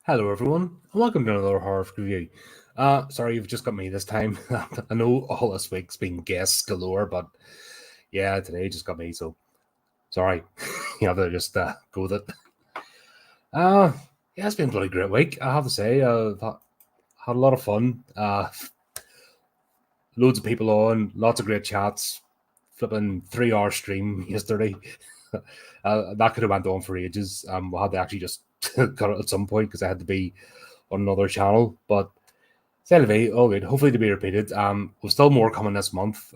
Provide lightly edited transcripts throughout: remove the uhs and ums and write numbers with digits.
Hello, everyone, and welcome to another horror review. Sorry, you've just got me this time. I know all this week's been guests galore, but yeah, today just got me, so sorry. You have to just go with it. Yeah, it's been a bloody great week, I have to say. I've had a lot of fun. Loads of people on, lots of great chats. Flipping 3 hour stream yesterday. That could have went on for ages. We had to actually just cut it at some point because I had to be on another channel, but anyway, all good. Hopefully to be repeated. There's still more coming this month.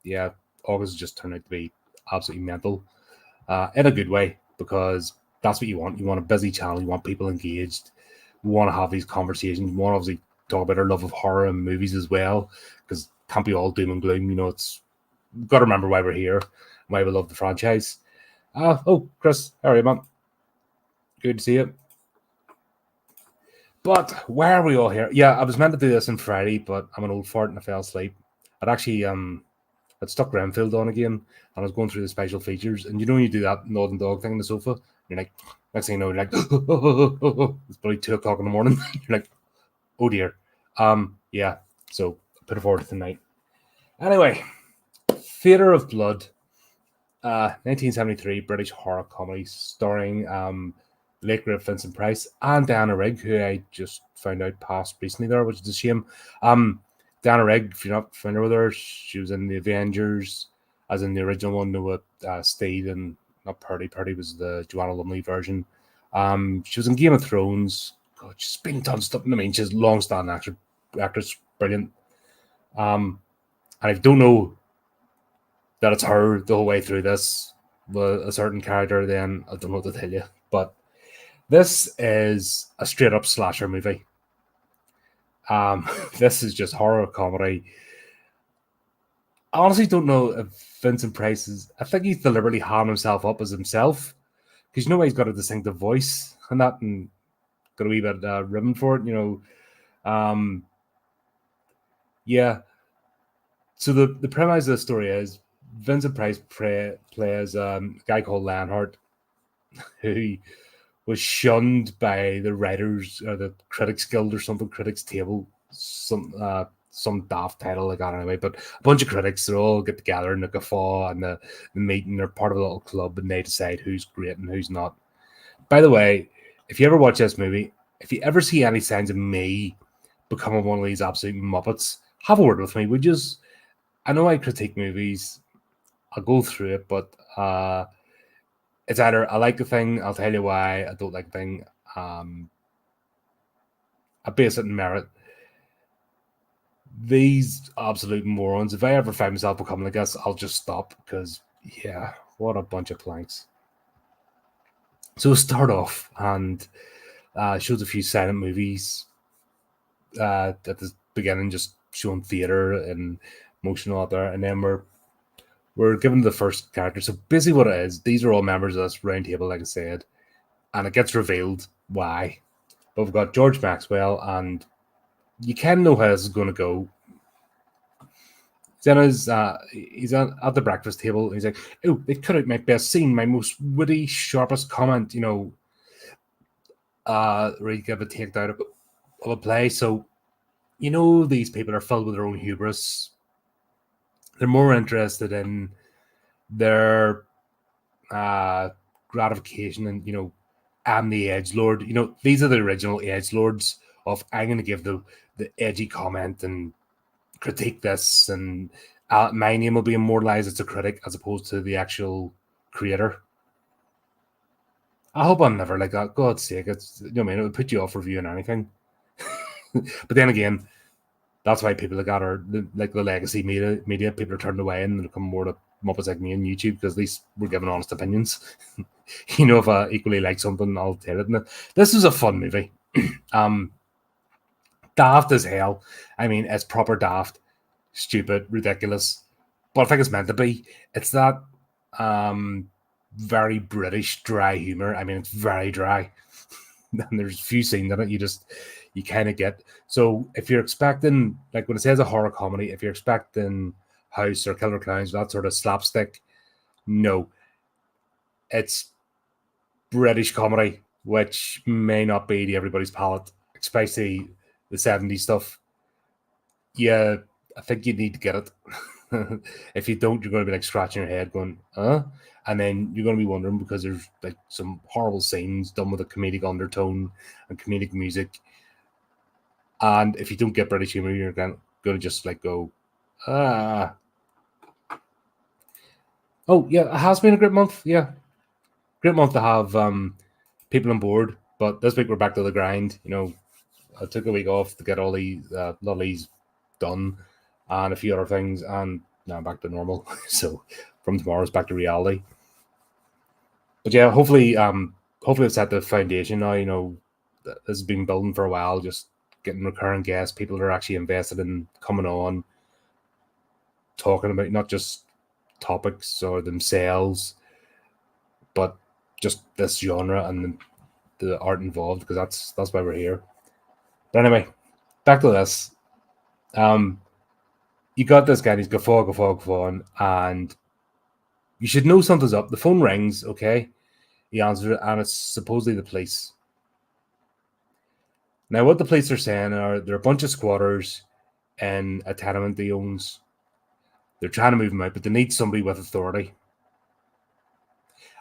Yeah, August just turned out to be absolutely mental, in a good way, because that's what you want. You want a busy channel. You want people engaged. You want to have these conversations. You want to obviously talk about our love of horror and movies as well, because it can't be all doom and gloom. It's got to remember why we're here, why we love the franchise. Oh, Chris, how are you, man? Good to see you. But why are we all here? Yeah, I was meant to do this on Friday, but I'm an old fart and I fell asleep. I'd actually I'd stuck Renfield on again, and I was going through the special features. And when you do that Northern Dog thing on the sofa, you're like, next thing you know, you're like, it's probably 2 o'clock in the morning. You're like, oh dear. Yeah. So I put it forward to tonight. Anyway, Theatre of Blood, 1973 British horror comedy starring late great Vincent Price and Diana Rigg, who I just found out passed recently there, which is a shame. Diana Rigg, if you're not familiar with her, she was in the Avengers, as in the original one, with Steed and not Purdy. Purdy was the Joanna Lumley version. She was in Game of Thrones. God, she's been done stuff. I mean, she's long-standing actress, brilliant. And I don't know that it's her the whole way through this with a certain character, then I don't know what to tell you. But this is a straight up slasher movie. This is just horror comedy. I honestly don't know if Vincent Price is. I think he's deliberately harmed himself up as himself, because he's got a distinctive voice and that, and got a wee bit ribbon for it. Yeah. So the premise of the story is Vincent Price plays a guy called Lionheart, who was shunned by the writers or the Critics Guild or something, Critics Table, some daft title like that anyway. But a bunch of critics, they all get together in the guffaw and the meeting. They're part of a little club and they decide who's great and who's not. By the way, if you ever watch this movie, if you ever see any signs of me becoming one of these absolute muppets, have a word with me, would you? I know I critique movies. I'll go through it, but it's either I like the thing, I'll tell you why I don't like the thing. I base it in merit. These absolute morons, if I ever find myself becoming like this, I'll just stop, because, yeah, what a bunch of planks. So we'll start off, and shows a few silent movies at the beginning, just showing theatre and motion out there, and then we're given the first character. So basically what it is, these are all members of this round table, like I said, and it gets revealed why. But we've got George Maxwell, and you can know how this is going to go. He's at the breakfast table, and he's like, oh, they cut out my best scene, my most witty, sharpest comment, where you give a takedown of a play. So, these people are filled with their own hubris. They're more interested in their gratification and, I'm the edgelord. These are the original edgelords of, I'm going to give the edgy comment and critique this, and my name will be immortalized as a critic as opposed to the actual creator. I hope I'm never like that. God's sake, it would put you off reviewing anything. But then again, that's why people like that are like the legacy media. People are turned away and they come more to Muppets like me on YouTube, because at least we're giving honest opinions. If I equally like something, I'll tell it. And this is a fun movie. Daft as hell. I mean, it's proper daft, stupid, ridiculous, but I think it's meant to be. It's that very British dry humor. I mean, it's very dry. And there's a few scenes in it you kind of get. So if you're expecting, like when it says a horror comedy, if you're expecting House or Killer Clowns, that sort of slapstick, no. It's British comedy. which may not be to everybody's palate, especially the 70s stuff. Yeah, I think you need to get it. If you don't, you're going to be like scratching your head going, huh? And then you're going to be wondering because there's like some horrible scenes done with a comedic undertone and comedic music. And if you don't get British humor, you're going to just like go, ah. Oh, yeah, it has been a great month. Yeah, great month to have people on board. But this week we're back to the grind. I took a week off to get all these lollies done and a few other things, and now I'm back to normal. So from tomorrow it's back to reality. But yeah, hopefully it's at the foundation now. This has been building for a while, just getting recurring guests, people that are actually invested in coming on, talking about not just topics or themselves, but just this genre and the art involved, because that's why we're here. But anyway, back to this. You got this guy, and he's guffaw, and you should know something's up. The phone rings, okay? He answers it, and it's supposedly the police. Now, what the police are saying are they're a bunch of squatters in a tenement he owns. They're trying to move him out, but they need somebody with authority.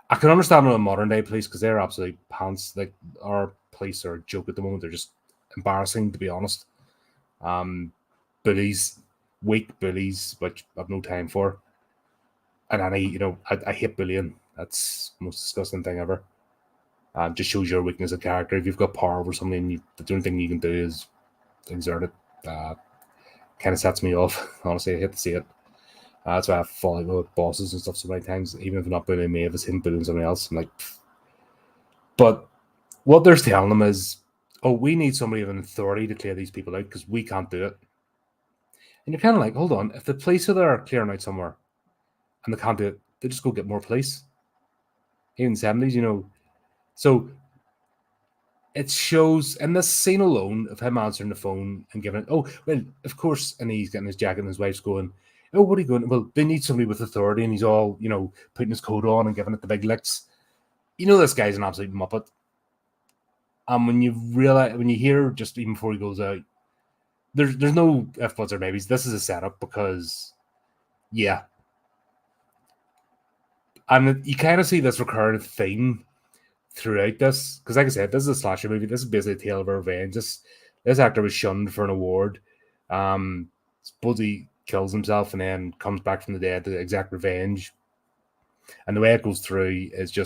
I can understand the modern day police because they're absolutely pants. Like, our police are a joke at the moment. They're just embarrassing, to be honest. Bullies, weak bullies, which I've no time for. And I hate bullying. That's the most disgusting thing ever. Just shows your weakness of character. If you've got power over something, the only thing you can do is exert it. Kind of sets me off. Honestly, I hate to see it. That's why I fall out with bosses and stuff so many times. Even if I'm not bullying me, if it's him bullying somebody else, I'm like, pfft. But what they're telling them is, oh, we need somebody of an authority to clear these people out because we can't do it. And you're kind of like, hold on, if the police are there clearing out somewhere and they can't do it, they just go get more police. Even 70s. So it shows in this scene alone of him answering the phone and giving it, oh, well, of course, and he's getting his jacket and his wife's going, oh, what are you going? Well, they need somebody with authority, and he's all, putting his coat on and giving it the big licks. This guy's an absolute muppet. And when you hear just even before he goes out, there's no F buts or maybes. This is a setup because, yeah. And you kind of see this recurring theme throughout this, because like I said, this is a slasher movie. This is basically a tale of revenge. This actor was shunned for an award. Suppose he kills himself and then comes back from the dead to exact revenge. And the way it goes through is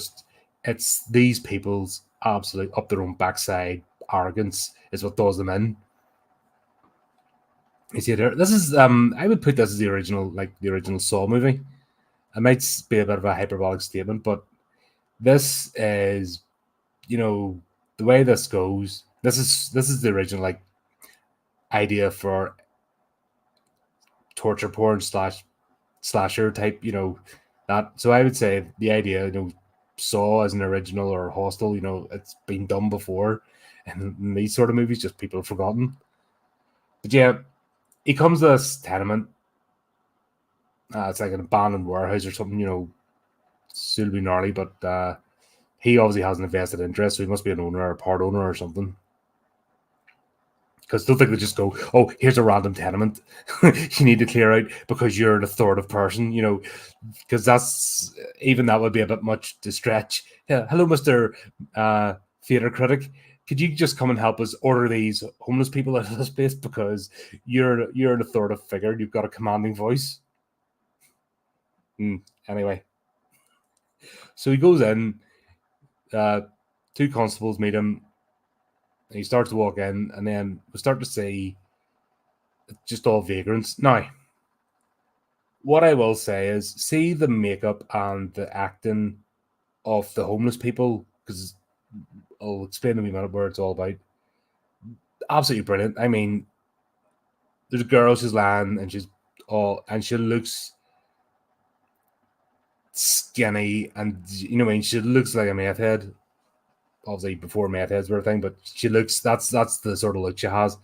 it's these people's absolute up their own backside arrogance is what does them in. You see there. This is I would put this as the original Saw movie. It might be a bit of a hyperbolic statement, but this is, the way this goes. This is the original idea for torture porn / slasher type. That. So I would say the idea, Saw as an original or Hostel, it's been done before, and in these sort of movies, just people have forgotten. But yeah, he comes to this tenement. It's like an abandoned warehouse or something, suitably gnarly, but he obviously has an invested interest, so he must be an owner or a part owner or something. Because I don't think they just go, oh, here's a random tenement you need to clear out because you're an authoritative person, because that would be a bit much to stretch. Yeah, hello, Mr. Theatre critic. Could you just come and help us order these homeless people out of this place because you're an authoritative figure, you've got a commanding voice. Anyway, so he goes in. Two constables meet him. And he starts to walk in, and then we start to see just all vagrants. Now, what I will say is, see the makeup and the acting of the homeless people, because I'll explain in a minute where it's all about. Absolutely brilliant. I mean, there's a girl who's lying, and she looks skinny, and she looks like a meth head. Obviously, before meth heads were a thing, but she looks. That's the sort of look she has.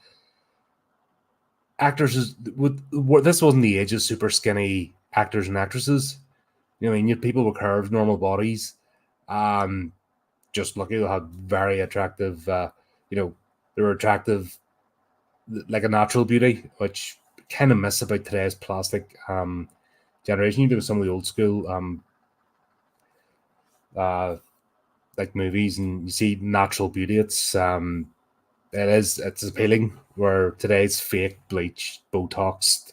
Actors this wasn't the age of super skinny actors and actresses. You had people with curves, normal bodies. just lucky. They had very attractive, they were attractive, like a natural beauty, which kind of miss about today's plastic generation. You do some of the old school like movies, and you see natural beauty. It's appealing. Where today's fake bleach, Botox,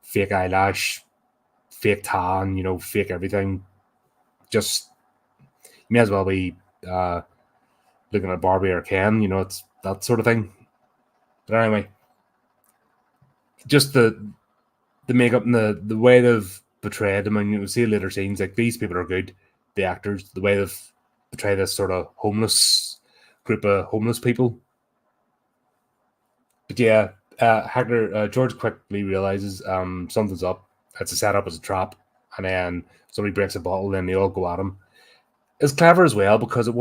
fake eyelash, fake tan, fake everything. Just you may as well be looking at Barbie or Ken. It's that sort of thing. But anyway, just the makeup and the way they've portrayed them, and you'll see later scenes, like these people are good, the actors, the way they've portrayed this sort of homeless group of homeless people. But yeah, George quickly realizes something's up. It's a setup as a trap, and then somebody breaks a bottle, and they all go at him. It's clever as well because it's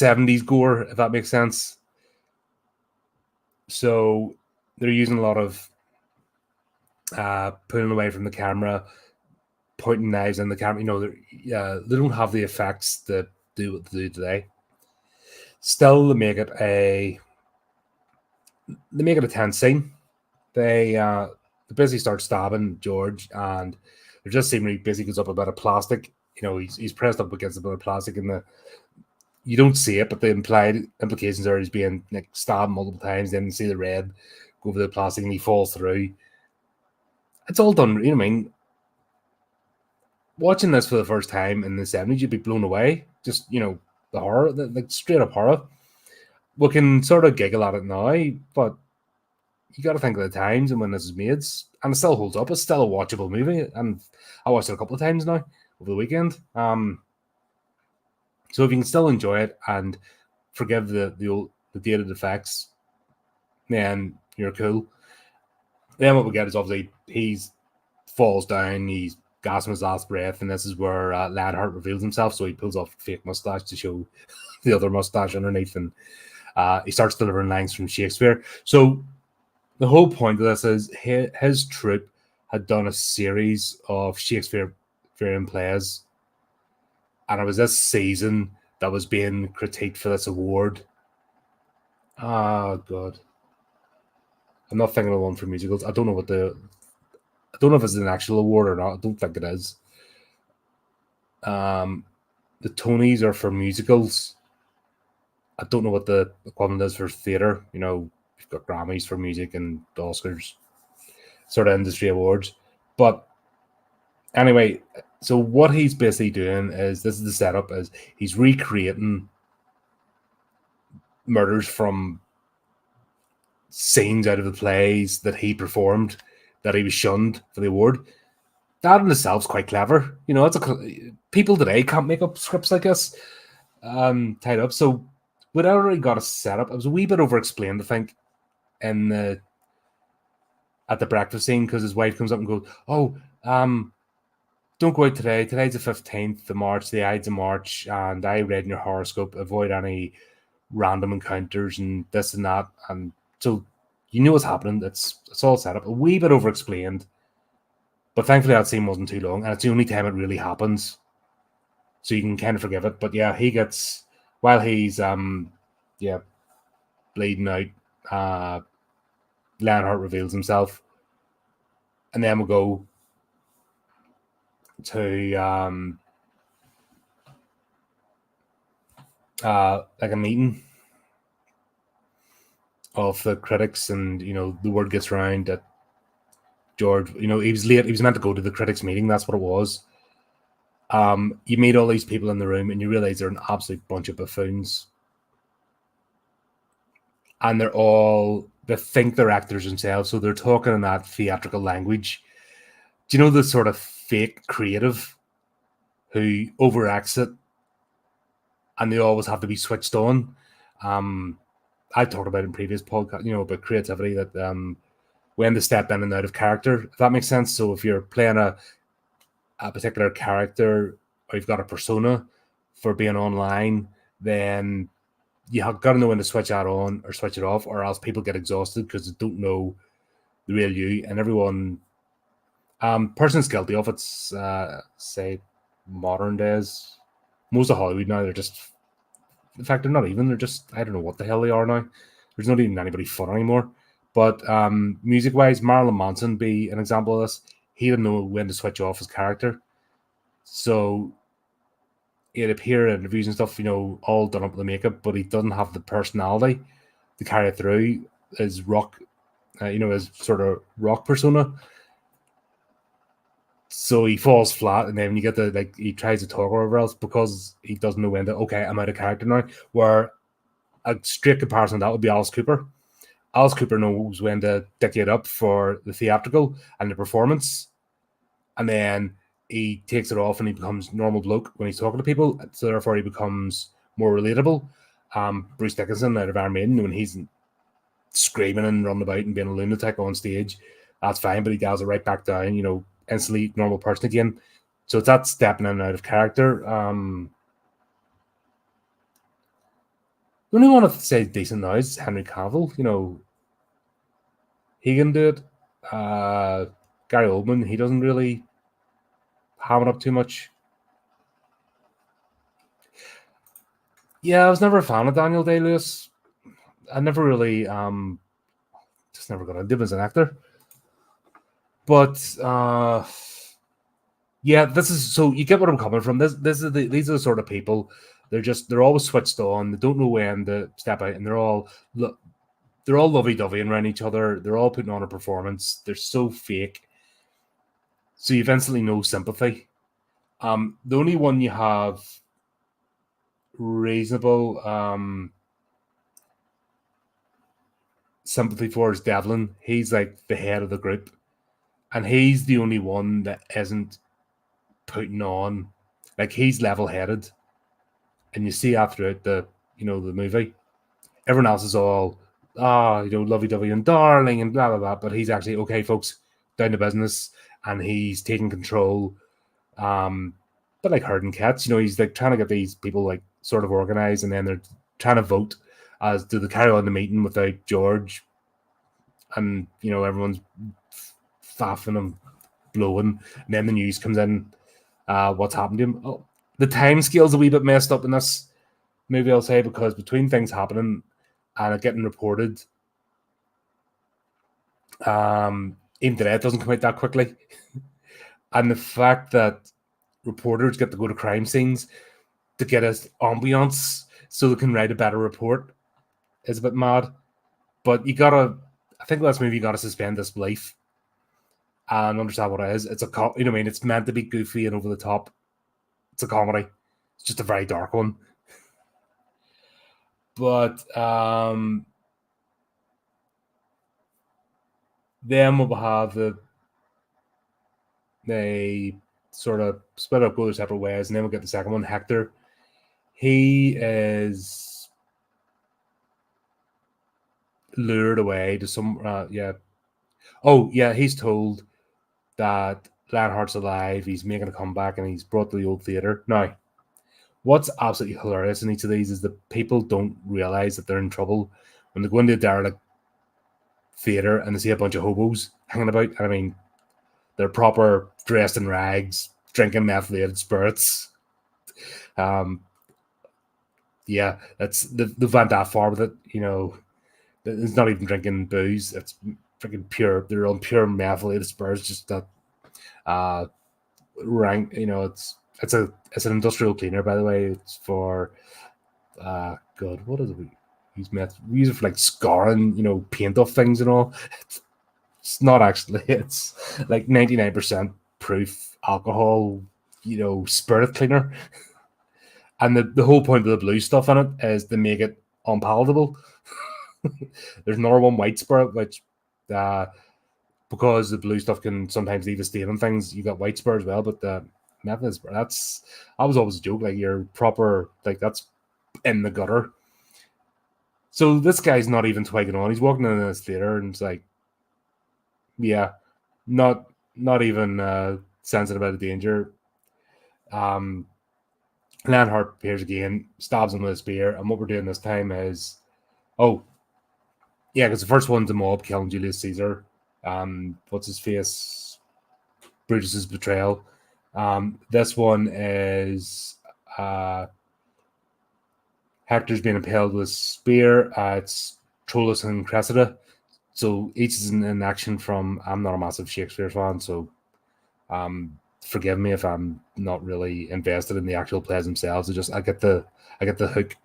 70s gore, if that makes sense. So they're using a lot of pulling away from the camera, pointing knives in the camera. They don't have the effects that do today. Still, they make it a tense scene. They basically start stabbing George, and they're just seemingly busy goes up a bit of plastic. He's pressed up against a bit of plastic, and you don't see it, but the implied implications are he's being like stabbed multiple times. Then you see the red go over the plastic, and he falls through. It's all done. You know what I mean? Watching this for the first time in the 70s, you'd be blown away. Just, the horror, like straight up horror. We can sort of giggle at it now, but you got to think of the times and when this was made, and it still holds up. It's still a watchable movie, and I watched it a couple of times now over the weekend. So if you can still enjoy it and forgive the dated effects, then you're cool. Then what we get is obviously he falls down, he's gasping his last breath, and this is where Lionheart reveals himself. So he pulls off a fake mustache to show the other mustache underneath, and he starts delivering lines from Shakespeare. So the whole point of this is his troupe had done a series of Shakespearean plays, and it was this season that was being critiqued for this award. Oh God, I'm not thinking of one for musicals. I don't know if it's an actual award or not. I don't think it is. The Tonys are for musicals. I don't know what the equivalent is for theatre. You've got Grammys for music and the Oscars, sort of industry awards. But anyway, so what he's basically doing is, this is the setup, is he's recreating murders from scenes out of the plays that he performed, that he was shunned for the award. That in itself is quite clever. People today can't make up scripts like this, tied up. So we'd already got a setup. It was a wee bit over-explained, I think, at the breakfast scene, because his wife comes up and goes, "Oh, don't go out today. Today's the 15th of March, the Ides of March, and I read in your horoscope, avoid any random encounters and this and that." And so you knew what's happening. It's all set up. A wee bit over-explained. But thankfully that scene wasn't too long, and it's the only time it really happens. So you can kind of forgive it. But yeah, he gets, while he's bleeding out, Lionheart reveals himself. And then we'll go to like a meeting of the critics, and the word gets around that George, he was late. He was meant to go to the critics meeting. That's what it was. You meet all these people in the room, and you realize they're an absolute bunch of buffoons, and they think they're actors themselves, so they're talking in that theatrical language. Do you know the sort of fake creative who overacts it, and they always have to be switched on? I talked about in previous podcasts, about creativity, that when to step in and out of character, if that makes sense. So if you're playing a particular character, or you've got a persona for being online, then you have got to know when to switch that on or switch it off, or else people get exhausted because they don't know the real you. And everyone, person's guilty of it, say modern days. Most of Hollywood now, they're just, in fact, they're not even. They're just, I don't know what the hell they are now. There's not even anybody fun anymore. But music wise, Marilyn Manson be an example of this. He didn't know when to switch off his character. So he'd appear in interviews and stuff, all done up with the makeup, but he doesn't have the personality to carry it through his rock, his sort of rock persona. So he falls flat, and then when you get he tries to talk or whatever else because he doesn't know when to, okay, I'm out of character now. Where a straight comparison to that would be Alice Cooper. Alice Cooper knows when to dick it up for the theatrical and the performance, and then he takes it off and he becomes normal bloke when he's talking to people. So therefore, he becomes more relatable. Bruce Dickinson out of Iron Maiden, when he's screaming and running about and being a lunatic on stage, that's fine, but he dials it right back down, instantly normal person again. So it's that stepping in and out of character. The only one I say decent now is Henry Cavill. He can do it. Gary Oldman, he doesn't really ham it up too much. Yeah, I was never a fan of Daniel Day-Lewis. I never really, just never got into him as an actor. But yeah, this is, so you get what I'm coming from. These are the sort of people. They're always switched on. They don't know when to step out, and they're all lovey-dovey around each other. They're all putting on a performance. They're so fake. So you've instantly no sympathy. The only one you have reasonable sympathy for is Devlin. He's like the head of the group, and he's the only one that isn't putting on, like, he's level-headed, and you see after it the movie, everyone else is all lovey-dovey and darling and blah blah blah, but he's actually, okay folks, down to business, and he's taking control. But like herding cats, he's like trying to get these people like sort of organized, and then they're trying to vote as do they carry on the meeting without George, and everyone's faffing and blowing, and then the news comes in. What's happened to him? Oh, the time scale's a wee bit messed up in this movie, I'll say, because between things happening and it getting reported, even today it doesn't come out that quickly. And the fact that reporters get to go to crime scenes to get us ambiance so they can write a better report is a bit mad. But I think last movie you gotta suspend disbelief and understand what it is. It's it's meant to be goofy and over the top. It's a comedy. It's just a very dark one. But then we'll have they sort of split up, go their separate ways, and then we'll get the second one, Hector. He is lured away to some he's told that Lionheart's alive, he's making a comeback, and he's brought to the old theatre. Now, what's absolutely hilarious in each of these is that people don't realize that they're in trouble when they go into a derelict theatre and they see a bunch of hobos hanging about. I mean, they're proper dressed in rags, drinking methylated spirits. Yeah, they've went that far with it. It's not even drinking booze. It's freaking pure. They're on pure methylated spirits. Just that rank. It's an industrial cleaner, by the way. It's for God, what is it? We use it for like scarring, paint off things and all. It's not actually. It's like 99% proof alcohol, spirit cleaner. And the whole point of the blue stuff in it is to make it unpalatable. There's another one, white spirit, which because the blue stuff can sometimes leave a stain on things, you got white spirit as well. But the method spirit, that was always a joke. Like, you're proper, like, that's in the gutter. So this guy's not even twigging on. He's walking in this theater and it's like, yeah, not even sensitive about the danger. Lionheart appears again, stabs him with a spear, and what we're doing this time is, because the first one's a mob killing Julius Caesar. What's his face? Brutus's betrayal. This one is Hector's being impaled with a spear. It's Troilus and Cressida. So each is in action from. I'm not a massive Shakespeare fan, so forgive me if I'm not really invested in the actual plays themselves. I get the hook.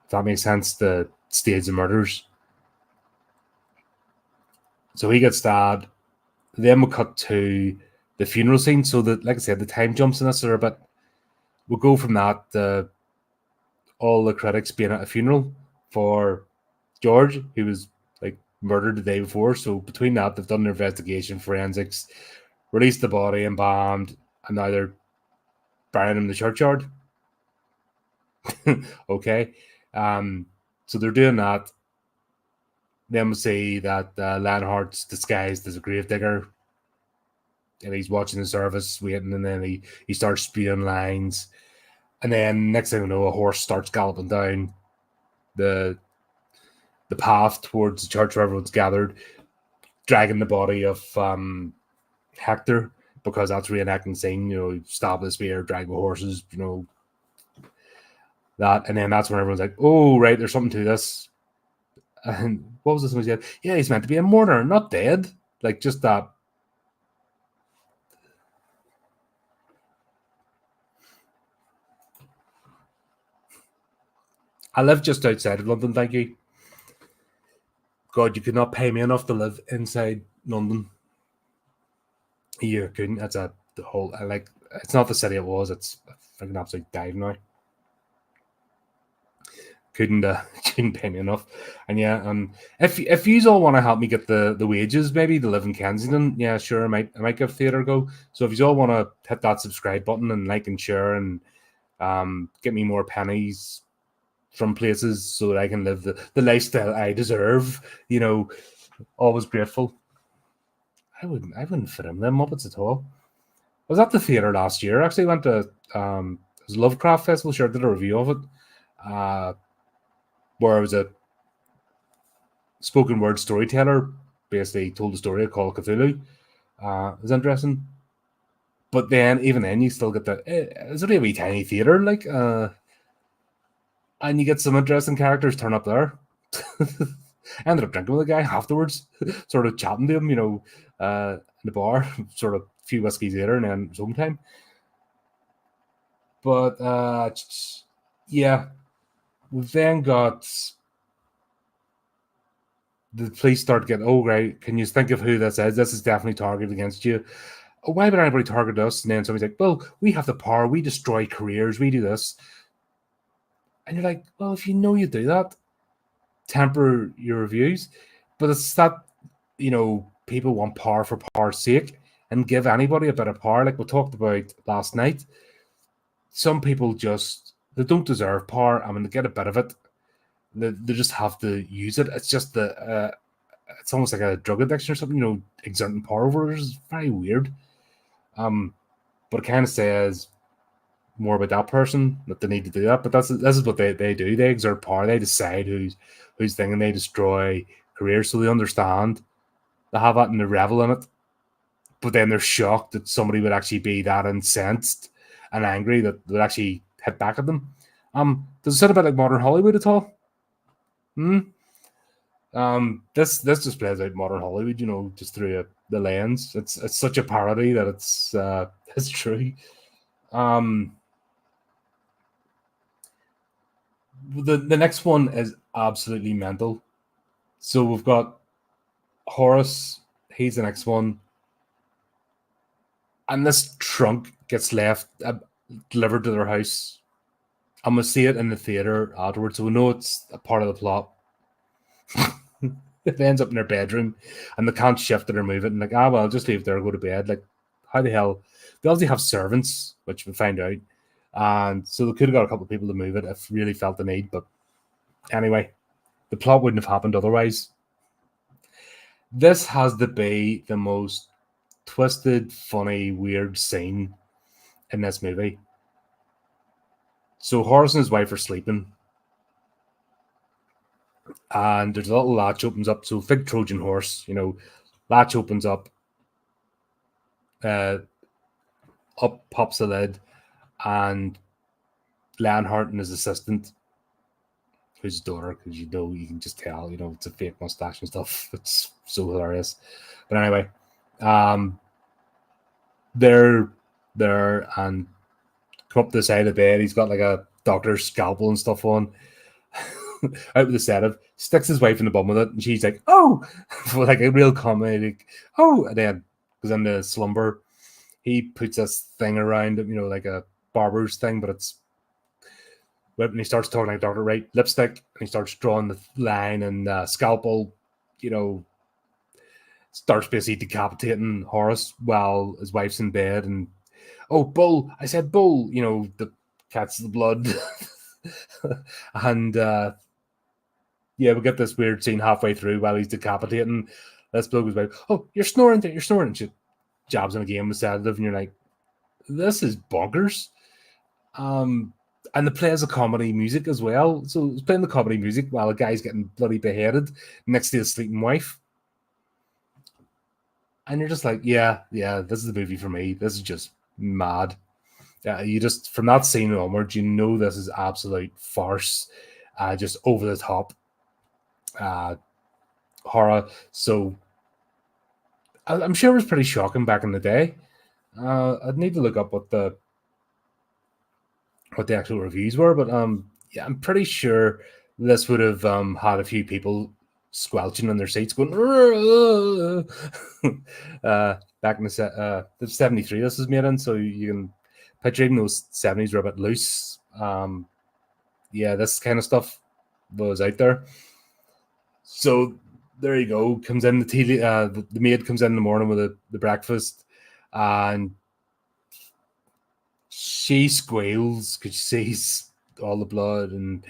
If that makes sense, the stage of murders. So he gets stabbed. Then we cut to the funeral scene. So that, like I said, the time jumps in this are a bit. We'll go from that to all the critics being at a funeral for George, who was like murdered the day before. So between that, they've done their investigation, forensics, released the body, embalmed, and now they're burying him in the churchyard. Okay. So they're doing that. Then we see that Lanhart's disguised as a gravedigger, and he's watching the service, waiting, and then he starts spewing lines. And then next thing you know, a horse starts galloping down the path towards the church where everyone's gathered, dragging the body of Hector, because that's reenacting scene, stab with a spear, drag with horses, that. And then that's when everyone's like, oh, right, there's something to this. And what was this one he said? Yeah, he's meant to be a mourner, not dead. Like, just that. I live just outside of London, thank you. God, you could not pay me enough to live inside London. You couldn't. That's the whole. It's not the city it was. It's a freaking absolute dive now. Couldn't pay me enough. And yeah, if you all want to help me get the wages, maybe to live in Kensington, yeah, sure, I might give theatre a go. So if you all want to hit that subscribe button and like and share and get me more pennies from places so that I can live the lifestyle I deserve, always grateful. I wouldn't fit in them Muppets at all. I was at the theatre last year. I actually went to it was Lovecraft Festival. Sure, did a review of it. Where I was a spoken word storyteller, basically told a story of Call of Cthulhu. It was interesting. But then, even then, you still get that. It's only a wee tiny theatre, and you get some interesting characters turn up there. I ended up drinking with a guy afterwards, sort of chatting to him, in the bar, sort of a few whiskeys later, and then it was home time. But yeah, we've then got the police start getting, oh, right, can you think of who this is? This is definitely targeted against you. Why would anybody target us? And then somebody's like, well, we have the power, we destroy careers, we do this. And you're like, well, if you know you do that, temper your reviews. But it's that, people want power for power's sake and give anybody a bit of power. Like we talked about last night, some people they don't deserve power. I mean, they get a bit of it. They just have to use it. It's just it's almost like a drug addiction or something, exerting power over others is very weird. But it kind of says more about that person that they need to do that. But this is what they do. They exert power. They decide who's thinking. They destroy careers, so they understand. They have that and they revel in it. But then they're shocked that somebody would actually be that incensed and angry that would actually hit back at them. Does it sound a bit like modern Hollywood at all? This just plays out modern Hollywood, just through the lens. It's such a parody that it's true. The next one is absolutely mental. So we've got Horace. He's the next one, and this trunk gets left delivered to their house. I'm gonna see it in the theater afterwards, so we know it's a part of the plot. It ends up in their bedroom, and they can't shift it or move it. And well, just leave it there, go to bed. Like, how the hell? They obviously have servants, which we find out, and so they could have got a couple of people to move it if really felt the need. But anyway, the plot wouldn't have happened otherwise. This has to be the most twisted, funny, weird scene in this movie. So Horace and his wife are sleeping, and there's a little latch opens up. So big Trojan horse, latch opens up, up pops the lid, and Lionheart and his assistant, who's his daughter, because you can just tell, it's a fake mustache and stuff. It's so hilarious. But anyway, they're there and come up to the side of the bed. He's got like a doctor's scalpel and stuff on. Out with the sedative, sticks his wife in the bum with it, and she's like, "Oh," for like a real comedic, "Oh," and then goes into slumber. He puts this thing around him, like a barber's thing, but it's when he starts talking like Doctor Right, lipstick, and he starts drawing the line and scalpel, starts basically decapitating Horace while his wife's in bed, and oh, Bull, I said Bull, the cat's the blood. And we get this weird scene halfway through while he's decapitating this bloke who's like, "Oh, you're snoring, you're snoring." And she jabs him again with sedative, and you're like, this is bonkers. And the play has a comedy music as well. So it's playing the comedy music while a guy's getting bloody beheaded next to his sleeping wife. And you're just like, yeah, this is the movie for me. This is just mad. Yeah, you just, from that scene onwards, this is absolute farce, just over the top horror. So I'm sure it was pretty shocking back in the day. I'd need to look up what the actual reviews were, but I'm pretty sure this would have had a few people squelching in their seats, going back in the 73. This is made in, so you can picture even those 70s were a bit loose. This kind of stuff was out there. So there you go. Comes in the maid comes in the morning with the breakfast, and she squeals because she sees all the blood, and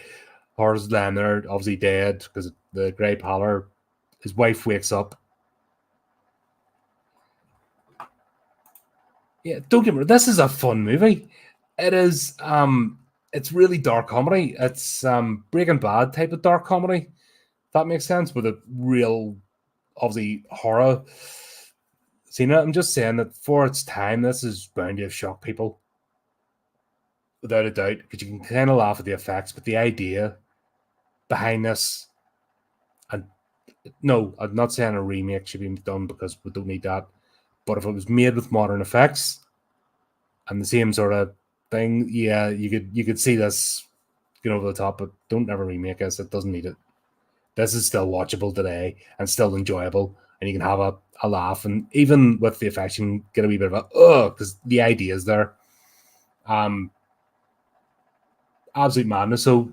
Horace laying there, obviously dead because of the grey pallor. His wife wakes up. Yeah, don't get me wrong, this is a fun movie. It is. It's really dark comedy. It's Breaking Bad type of dark comedy. If that makes sense, with a real, obviously, horror. See, I'm just saying that for its time, this is bound to have shocked people. Without a doubt, because you can kind of laugh at the effects, but the idea behind this, and no, I'm not saying a remake should be done because we don't need that, but if it was made with modern effects and the same sort of thing, yeah, you could see this going over the top, but don't ever remake this. It doesn't need it. This is still watchable today and still enjoyable, and you can have a laugh, and even with the effects, you can get a wee bit of a because the idea is there. Absolute madness. So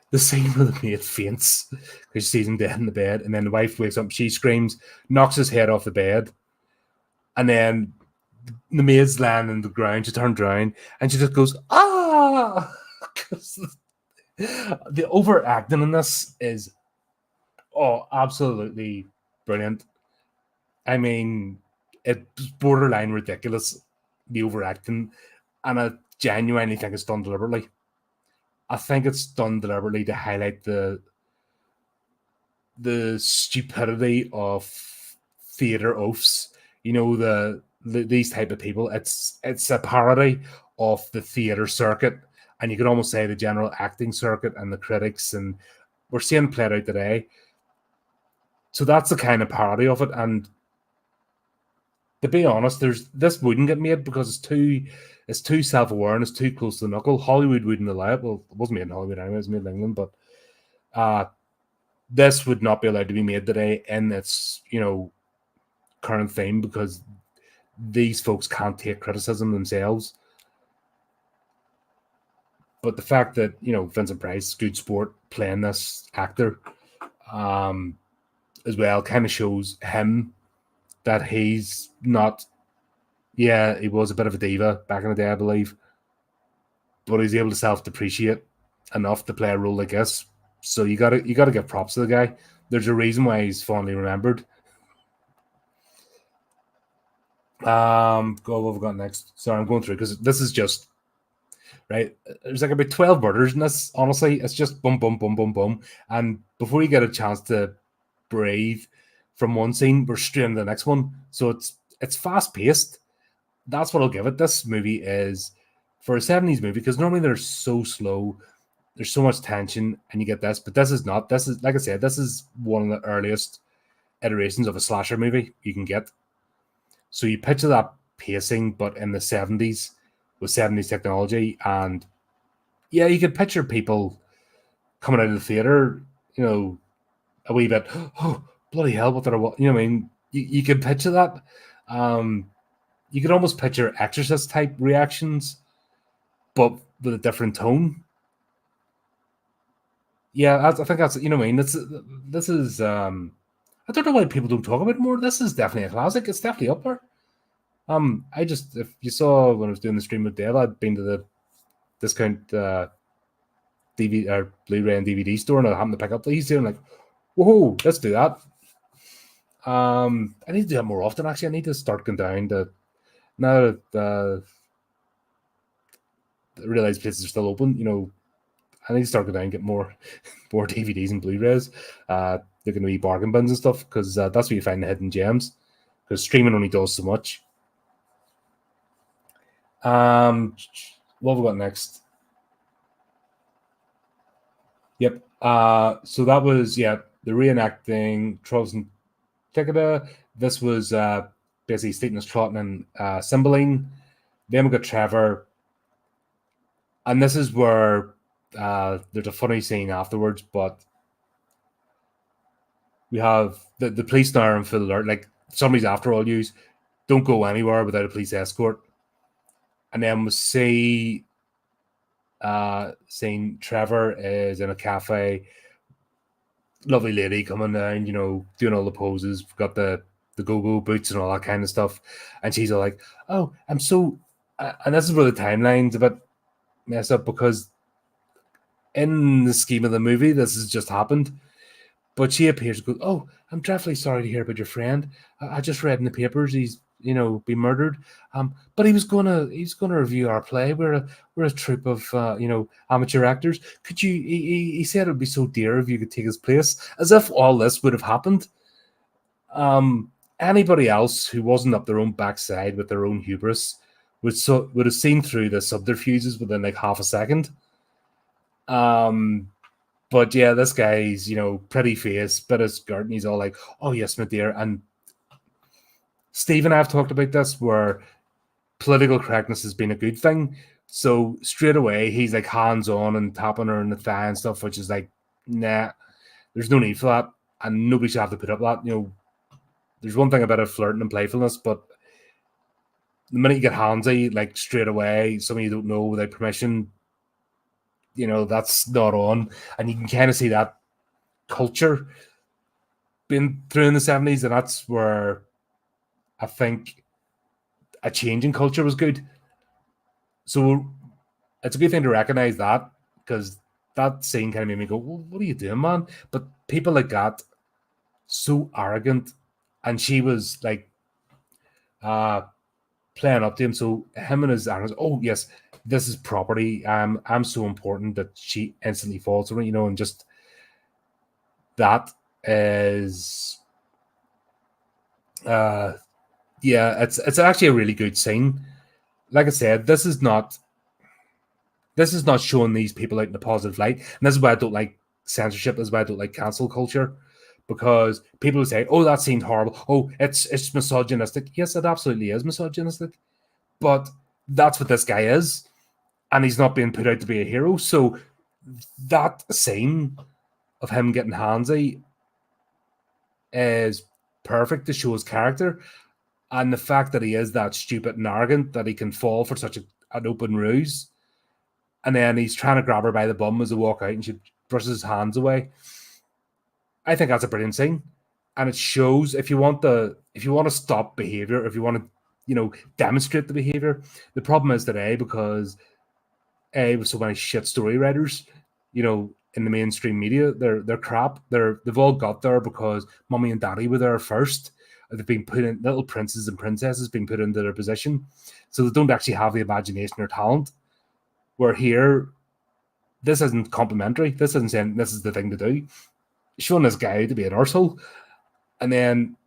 the scene where the maid faints because she sees him dead in the bed, and then the wife wakes up, she screams, knocks his head off the bed, and then the maid's laying on the ground, she turned around, and she just goes, ah! The overacting in this is absolutely brilliant. I mean, it's borderline ridiculous, the overacting, and I genuinely think it's done deliberately. I think it's done deliberately to highlight the stupidity of theater oafs. These type of people. It's a parody of the theater circuit, and you could almost say the general acting circuit and the critics, and we're seeing played out today. So that's the kind of parody of it. And to be honest, this wouldn't get made because it's too self-aware and it's too close to the knuckle. Hollywood wouldn't allow it. Well, it wasn't made in Hollywood anyway, it was made in England, but this would not be allowed to be made today in its, current theme, because these folks can't take criticism themselves. But the fact that, Vincent Price, good sport, playing this actor as well, kind of shows him that he's not, he was a bit of a diva back in the day, I believe, but he's able to self-depreciate enough to play a role like this. So you gotta give props to the guy. There's a reason why he's fondly remembered. What have we got next? Sorry, I'm going through because this is just right. There's like about 12 murders in this. Honestly, it's just boom, boom, boom, boom, boom, and before you get a chance to breathe from one scene, we're straight into the next one. So it's fast paced. That's what I'll give it. This movie is for a 70s movie, because normally they're so slow, there's so much tension, and you get this, but this is not. This is, like I said, this is one of the earliest iterations of a slasher movie you can get. So you picture that pacing, but in the 70s with 70s technology, and yeah, you could picture people coming out of the theater, a wee bit, oh, bloody hell, what did I want? You know what I mean? You could picture that. You could almost picture Exorcist type reactions, but with a different tone. Yeah, I think that's, you know what I mean? This is I don't know why people don't talk about it more. This is definitely a classic. It's definitely up there. If you saw when I was doing the stream with Dale, I'd been to the discount DVD or Blu-ray and DVD store, and I happened to pick up these two. And like, whoa, let's do that. I need to do that more often. Actually, I need to start going down to now that I realize places are still open. I need to start going down and get more DVDs and Blu-rays. They're going to be bargain bins and stuff, because that's where you find the hidden gems. Because streaming only does so much. What have we got next? Yep. So that was the reenacting Trolls and Ticada. This was basically Stephen Troughton and Cymbeline. Then we got Trevor, and this is where there's a funny scene afterwards, but we have the police now are in full alert. Like, somebody's after all yous. Don't go anywhere without a police escort. And then we see seeing Trevor is in a cafe. Lovely lady coming down, doing all the poses. We've got the go-go boots and all that kind of stuff. And she's all like, oh, I'm so... and this is where the timeline's a bit messed up, because in the scheme of the movie, this has just happened. But she appears to go, oh, I'm dreadfully sorry to hear about your friend. I just read in the papers he's, been murdered. But he's gonna review our play. We're a troupe of amateur actors. Could you? He said it would be so dear if you could take his place. As if all this would have happened. Anybody else who wasn't up their own backside with their own hubris would have seen through the subterfuges within like half a second. But yeah, this guy's, pretty face, bit of skirt, and he's all like, oh, yes, my dear. And Steve and I have talked about this, where political correctness has been a good thing. So straight away, he's like hands-on and tapping her in the thigh and stuff, which is like, nah, there's no need for that. And nobody should have to put up with that. There's one thing about it, flirting and playfulness, but the minute you get handsy, like straight away, somebody you don't know without permission, that's not on. And you can kind of see that culture being through in the 70s, and that's where I think a change in culture was good. So it's a good thing to recognize that, because that scene kind of made me go, well, what are you doing, man? But people like that, so arrogant, and she was like playing up to him. So him and his arrogance, oh yes, this is property. I'm so important, that she instantly falls for it, and just that is it's actually a really good scene. Like I said, this is not showing these people out in a positive light, and this is why I don't like censorship. This is why I don't like cancel culture, because people will say, oh, that seemed horrible, oh, it's misogynistic. Yes, it absolutely is misogynistic, but that's what this guy is, and he's not being put out to be a hero. So that scene of him getting handsy is perfect to show his character, and the fact that he is that stupid and arrogant that he can fall for such an open ruse. And then he's trying to grab her by the bum as they walk out, and she brushes his hands away. I think that's a brilliant scene, and it shows if you want to stop behavior, if you want to demonstrate the behavior. The problem is today, because with so many shit story writers, in the mainstream media, they're crap. They've all got there because mommy and daddy were there first. They've been put in, little princes and princesses being put into their position, so they don't actually have the imagination or talent. Where here, this isn't complimentary. This isn't saying this is the thing to do. Showing this guy to be an arsehole, and then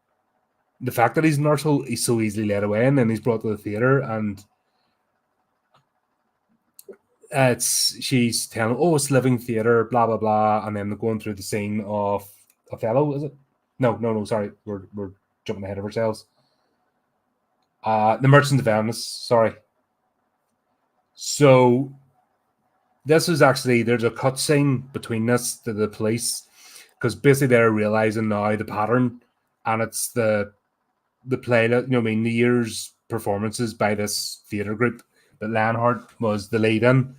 the fact that he's an arsehole, he's so easily led away, and then he's brought to the theatre, and she's telling, oh, it's living theatre, blah blah blah, and then they're going through the scene of Othello. Is it? No. Sorry, we're jumping ahead of ourselves. The Merchant of Venice. Sorry. So this is actually, there's a cutscene between this to the police, because basically they're realizing now the pattern, and it's the play that, you know, I mean, the year's performances by this theatre group that Lionheart was the lead in.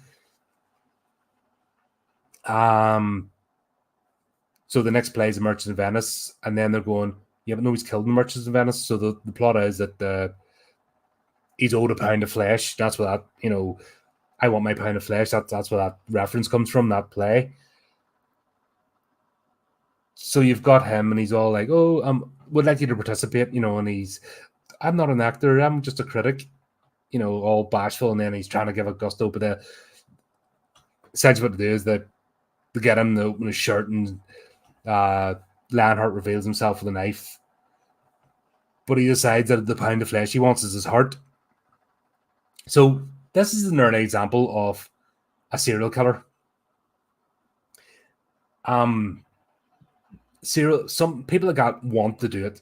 So the next play is The Merchant of Venice, and then they're going, yeah, but nobody's killed in The Merchant of Venice. So the plot is that he's owed a pound of flesh. That's what that, you know, I want my pound of flesh. That's where that reference comes from, that play. So you've got him, and he's all like, "Oh, would like you to participate," you know, and I'm not an actor, I'm just a critic, you know, all bashful, and then he's trying to give a gusto, but essentially what it is that to get him to open his shirt, and Lionheart reveals himself with a knife, but he decides that the pound of flesh he wants is his heart. So this is an early example of a serial killer. Some people that want to do it,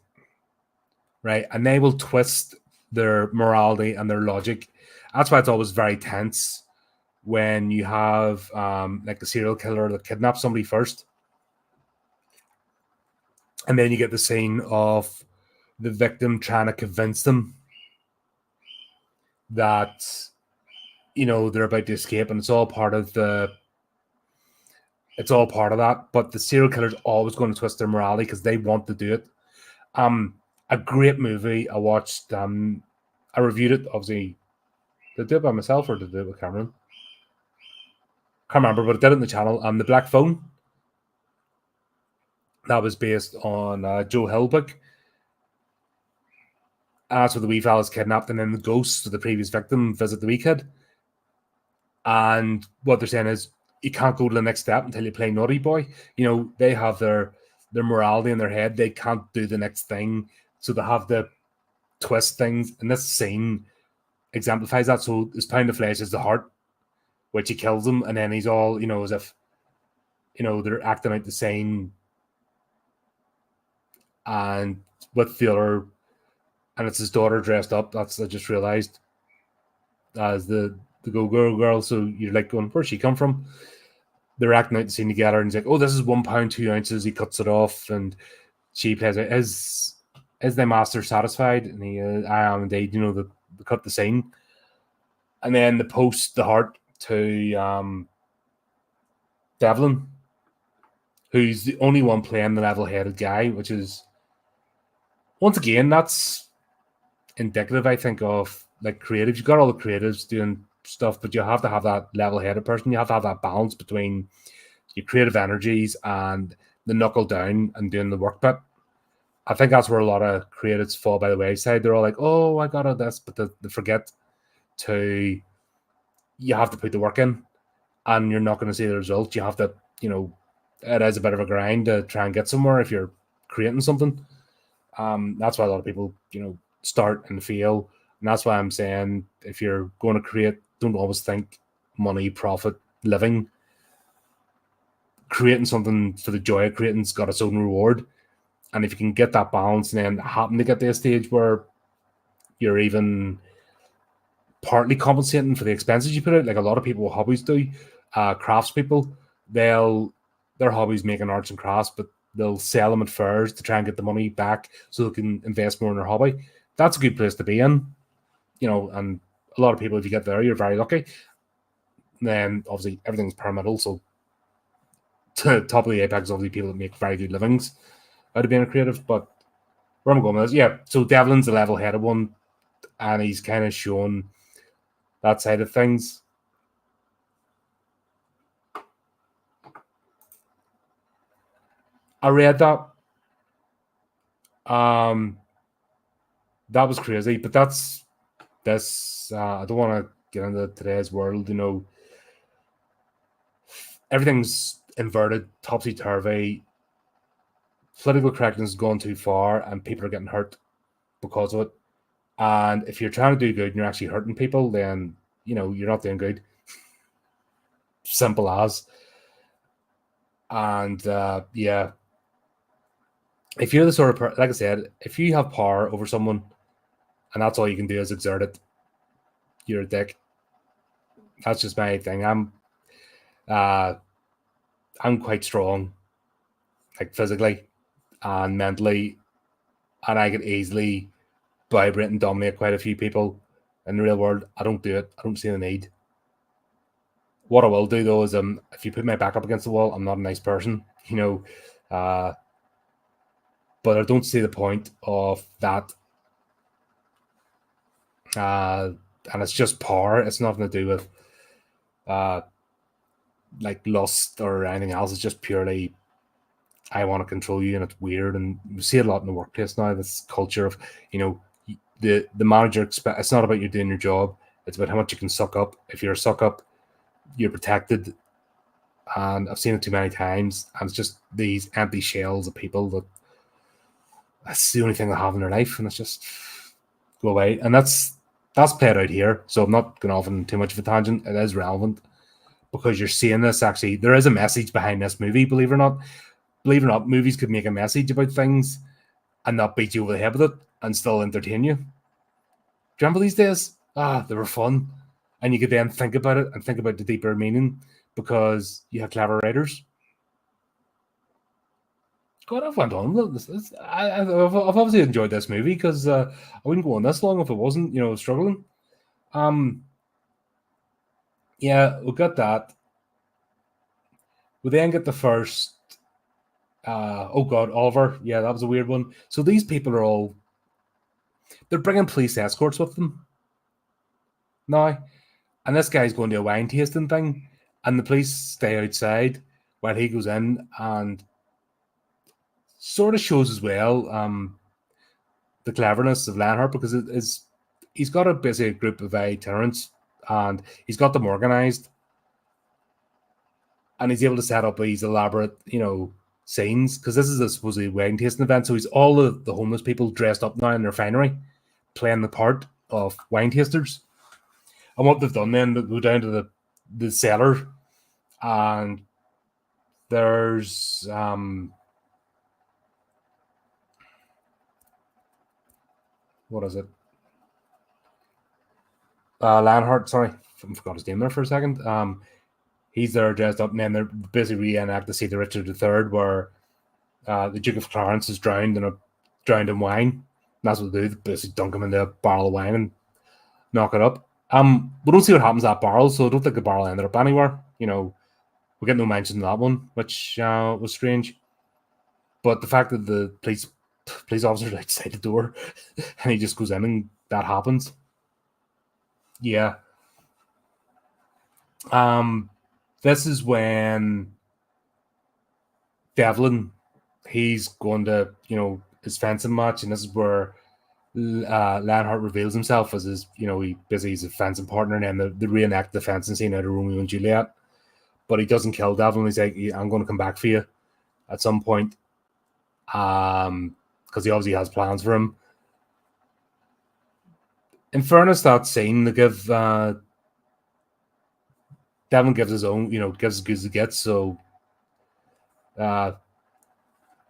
right? And they will twist their morality and their logic. That's why it's always very tense when you have like a serial killer that kidnaps somebody first, and then you get the scene of the victim trying to convince them that, you know, they're about to escape, and it's all part of that. But the serial killer's always going to twist their morality because they want to do it. A great movie I watched. I reviewed it. Obviously, did I do it by myself or did I do it with Cameron? Can't remember, but I did it on the channel. The Black Phone. That was based on Joe Hill book. So the wee fella's kidnapped, and then the ghosts of the previous victim visit the wee kid. And what they're saying is, you can't go to the next step until you play naughty boy. You know, they have their morality in their head. They can't do the next thing, so they have to twist things. And this scene exemplifies that. So his pound of flesh is the heart, which he kills him, and then he's all, you know, as if, you know, they're acting out the same, and with the other, and it's his daughter dressed up. That's, I just realized, as the go girl. So you're like going, where's she come from? They're acting out the scene together, and he's like, oh, this is 1 pound 2 ounces. He cuts it off, and she plays it. Is the master satisfied? And he I am indeed. You know, they cut the scene, and then they post the heart to Devlin, who's the only one playing the level-headed guy, which is, once again, that's indicative, I think, of like creatives. You've got all the creatives doing stuff, but you have to have that level-headed person. You have to have that balance between your creative energies and the knuckle down and doing the work bit. I think that's where a lot of creatives fall by the wayside. They're all like, oh, I got this, but they forget to, you have to put the work in, and you're not going to see the result. You have to, you know, it is a bit of a grind to try and get somewhere if you're creating something. That's why a lot of people, you know, start and fail. And that's why I'm saying, if you're going to create, don't always think money, profit, living. Creating something for the joy of creating's got its own reward. And if you can get that balance and then happen to get to a stage where you're even partly compensating for the expenses you put out, like a lot of people with hobbies do, crafts people, their hobbies making arts and crafts, but they'll sell them at fairs to try and get the money back so they can invest more in their hobby. That's a good place to be in, you know, and a lot of people, if you get there, you're very lucky. Then obviously everything's pyramidal, so to top of the apex, obviously people that make very good livings out of being a creative. But where I'm going with this, yeah, so Devlin's the level-headed one, and he's kind of shown that side of things. I read that. That was crazy, but that's this. I don't want to get into today's world. You know, everything's inverted, topsy-turvy. Political correctness has gone too far, and people are getting hurt because of it. And if you're trying to do good and you're actually hurting people, then, you know, you're not doing good. simple as. And yeah, if you're the sort of like I said, if you have power over someone and that's all you can do is exert it, you're a dick. That's just my thing. I'm quite strong, like physically and mentally, and I could easily vibrate and dominate quite a few people in the real world. I don't do it. I don't see the need. What I will do though is, if you put my back up against the wall, I'm not a nice person, but I don't see the point of that. And it's just power. It's nothing to do with like lust or anything else. It's just purely I want to control you, and it's weird. And we see it a lot in the workplace now. This culture of the manager expect. It's not about you doing your job. It's about how much you can suck up. If you're a suck up, you're protected. And I've seen it too many times. And it's just these empty shells of people that's the only thing they have in their life, and it's just go away. And that's played out here. So I'm not going off on too much of a tangent. It is relevant because you're seeing this. Actually, there is a message behind this movie. Believe it or not, movies could make a message about things and not beat you over the head with it and still entertain you. Do you remember these days? They were fun. And you could then think about it and think about the deeper meaning because you have clever writers. God, I've went on. I've obviously enjoyed this movie because I wouldn't go on this long if it wasn't, struggling. Yeah, we got that. We then get the first. Oh God, Oliver. Yeah, that was a weird one. So these people are they're bringing police escorts with them now, and this guy's going to a wine tasting thing, and the police stay outside while he goes in, and sort of shows as well the cleverness of Lionheart because he's got a busy group of itinerants and he's got them organized, and he's able to set up these elaborate, scenes because this is a supposedly wine tasting event. So he's all of the homeless people dressed up now in their finery, playing the part of wine tasters. And what they've done then, they go down to the cellar, and there's what is it? Lionheart, sorry, I forgot his name there for a second. He's there dressed up, and then they're busy reenact the scene of Richard III, where the Duke of Clarence is drowned in wine. And that's what they do. They basically dunk him into a barrel of wine and knock it up. We don't see what happens to that barrel, so I don't think the barrel ended up anywhere. We get no mention of that one, which was strange. But the fact that the police officer's outside the door and he just goes in and that happens. Yeah. This is when Devlin, he's going to, his fencing match, and this is where Lionheart reveals himself as his, he's a fencing partner, and then they reenact the fencing scene out of Romeo and Juliet. But he doesn't kill Devlin. He's like, I'm going to come back for you at some point. Because he obviously has plans for him. In fairness, that scene, they give Devlin gives his own, gives as good as he gets. So,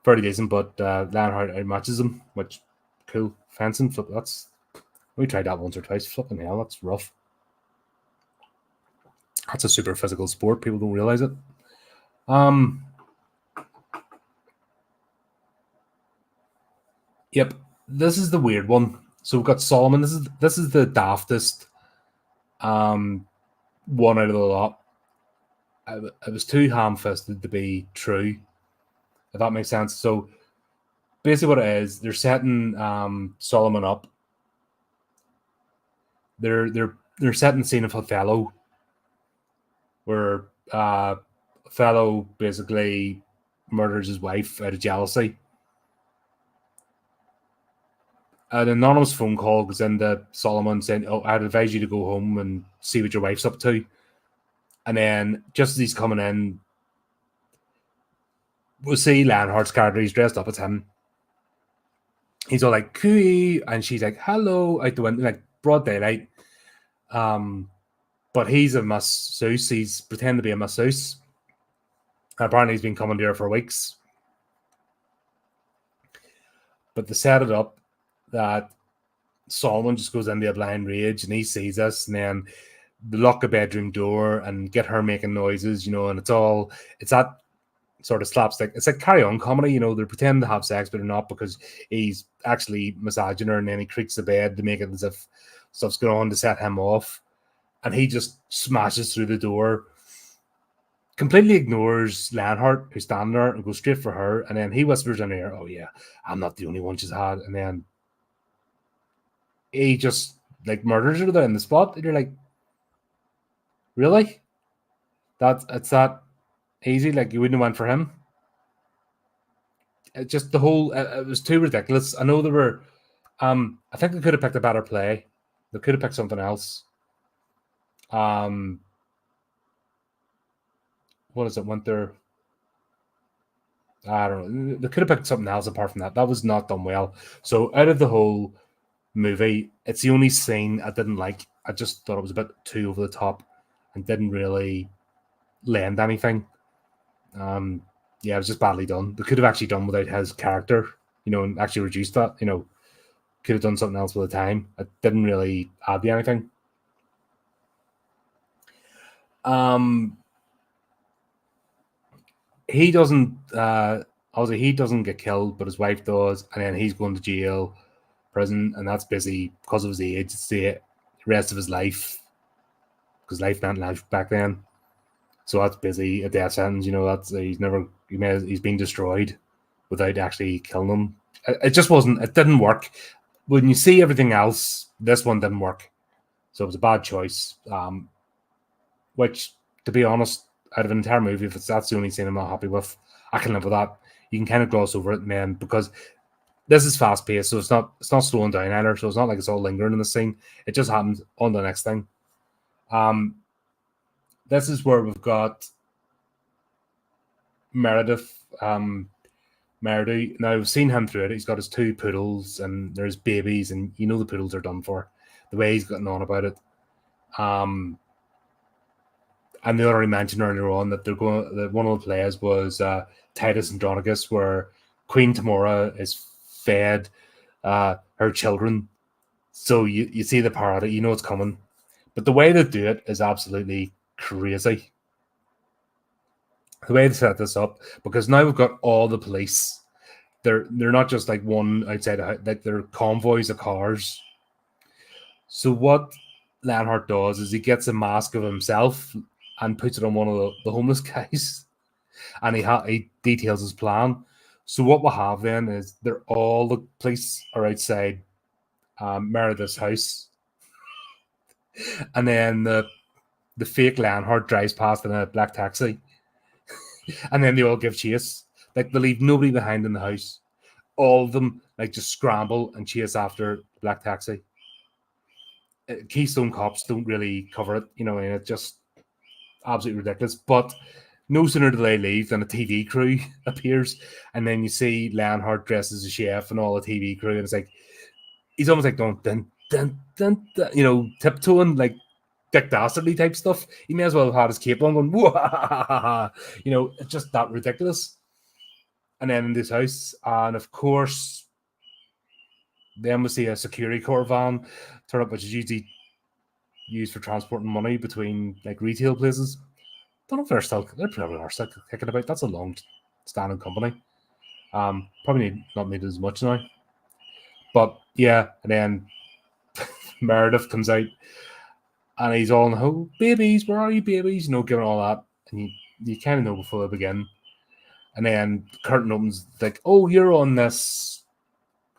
pretty decent, but Lionheart outmatches him, which cool fencing. We tried that once or twice. Flipping hell, that's rough. That's a super physical sport. People don't realize it. Yep, this is the weird one. So we've got Solomon. This is the daftest one out of the lot. It was too ham-fisted to be true, if that makes sense. So basically what it is, they're setting Solomon up. They're setting the scene of Othello, where Othello basically murders his wife out of jealousy. An anonymous phone call goes into Solomon saying, I'd advise you to go home and see what your wife's up to. And then just as he's coming in, we'll see Lionheart's character. He's dressed up as him. He's all like, cooey, and she's like, hello, out the window, like broad daylight. But But he's a masseuse. He's pretending to be a masseuse. Apparently, he's been coming here for weeks. But they set it up that Solomon just goes into a blind rage and he sees us, and then they lock a bedroom door and get her making noises, and it's that sort of slapstick. It's like Carry On comedy, they're pretending to have sex, but they're not, because he's actually massaging her, and then he creaks the bed to make it as if stuff's going on to set him off. And he just smashes through the door, completely ignores Lionheart, who's standing there, and goes straight for her. And then he whispers in her ear, "Oh yeah, I'm not the only one she's had." And then he just like murders her there in the spot. And you're like, really? It's that easy? Like, you wouldn't have went for him? It just the whole it was too ridiculous. I know there were I think they could have picked a better play. They could have picked something else. What is it? Winter? I don't know. They could have picked something else apart from that. That was not done well. So out of the whole movie, it's the only scene I didn't like. I just thought it was a bit too over the top and didn't really lend anything. Yeah, it was just badly done. They could have actually done without his character, and actually reduced that. Could have done something else with the time. It didn't really add to anything. He doesn't. Obviously, he doesn't get killed, but his wife does, and then he's going to jail, prison, and that's busy because of his age. It's the rest of his life, because life meant life back then. So that's busy. A death sentence, that's he's been destroyed without actually killing him. It just wasn't. It didn't work. When you see everything else, this one didn't work. So it was a bad choice. Which, to be honest, out of an entire movie, if that's the only scene I'm not happy with, I can live with that. You can kind of gloss over it, man, because this is fast paced, so it's not slowing down either. So it's not like it's all lingering in the scene. It just happens on the next thing. This is where we've got Meredith. Now, we've seen him through it. He's got his 2 poodles, and there's babies, and the poodles are done for. The way he's gotten on about it. And they already mentioned earlier on that that one of the plays was Titus Andronicus, where Queen Tamora is fed her children. So you see the parody, it's coming. But the way they do it is absolutely crazy. The way they set this up, because now we've got all the police. They're not just like one outside, like they're convoys of cars. So what Lionheart does is he gets a mask of himself and puts it on one of the homeless guys, and he details his plan. So what we'll have then is all the police are outside Meredith's house, and then the fake Lionheart drives past in a black taxi, and then they all give chase. Like, they leave nobody behind in the house. All of them just scramble and chase after the black taxi. Keystone Cops don't really cover it, and it's just absolutely ridiculous. But no sooner do they leave than a TV crew appears, and then you see Lionheart dressed as a chef and all the TV crew, and it's like he's almost like dun dun dun dun, dun tiptoeing, like Dick Dastardly type stuff. He may as well have had his cape on, going whoa, it's just that ridiculous. And then in this house, and of course, then we see a security corps van turn up, which is usually used for transporting money between like retail places. Don't know if they probably are still kicking about. That's a long standing company. Probably not needed as much now. But yeah, and then Meredith comes out and he's all, "Oh, babies, where are you, babies?" Giving all that. And you kind of know before they begin. And then the curtain opens, like, "Oh, you're on this."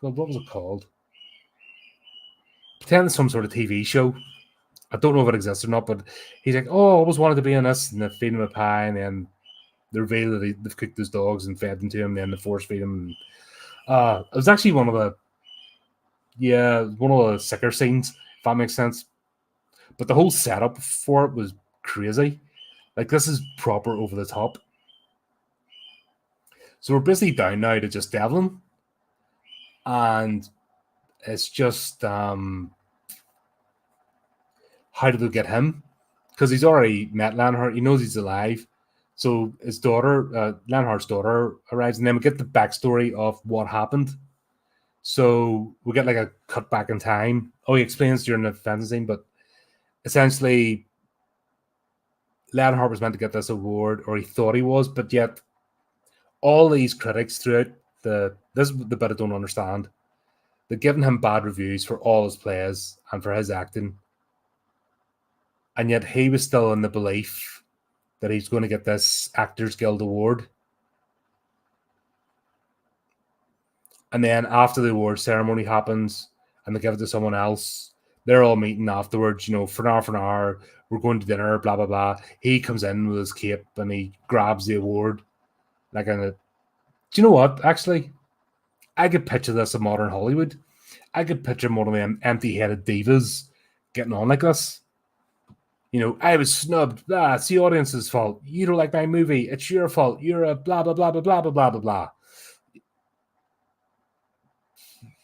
God, what was it called? Pretend it's some sort of TV show. I don't know if it exists or not, but he's like, "Oh, I always wanted to be on this," and they feed him a pie, and then they reveal that they've cooked his dogs and fed them to him, and then they force feed him. And, it was actually one of the sicker scenes, if that makes sense. But the whole setup for it was crazy. Like, this is proper over the top. So we're basically down now to just Devlin, and it's just how do they get him? because he's already met Lanhart. He knows he's alive. So his daughter, Lanhart's daughter, arrives, and then we get the backstory of what happened. So we get like a cut back in time. Oh, he explains during the fencing scene, but essentially, Lanhart was meant to get this award, or he thought he was, but yet all these critics throughout this is the bit I don't understand. They're giving him bad reviews for all his plays and for his acting, and yet he was still in the belief that he's going to get this Actors Guild award. And then after the award ceremony happens and they give it to someone else, they're all meeting afterwards, for an hour, we're going to dinner, blah, blah, blah. He comes in with his cape and he grabs the award. Do you know what? Actually, I could picture this in modern Hollywood. I could picture one of them empty-headed divas getting on like this. I was snubbed. It's the audience's fault. You don't like my movie. It's your fault. You're a blah, blah, blah, blah, blah, blah, blah, blah, blah.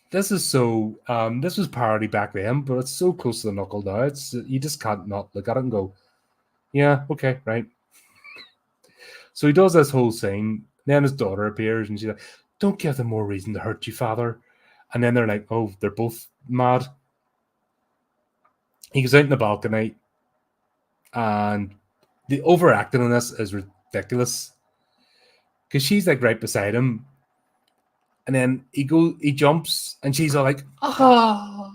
This is so, this was parody back then, but it's so close to the knuckle now. You just can't not look at it and go, yeah, okay, right. So he does this whole scene. Then his daughter appears and she's like, don't give them more reason to hurt you, father. And then they're like, oh, they're both mad. He goes out in the balcony and the overacting in this is ridiculous because she's like right beside him. And then he jumps and she's all like, ah.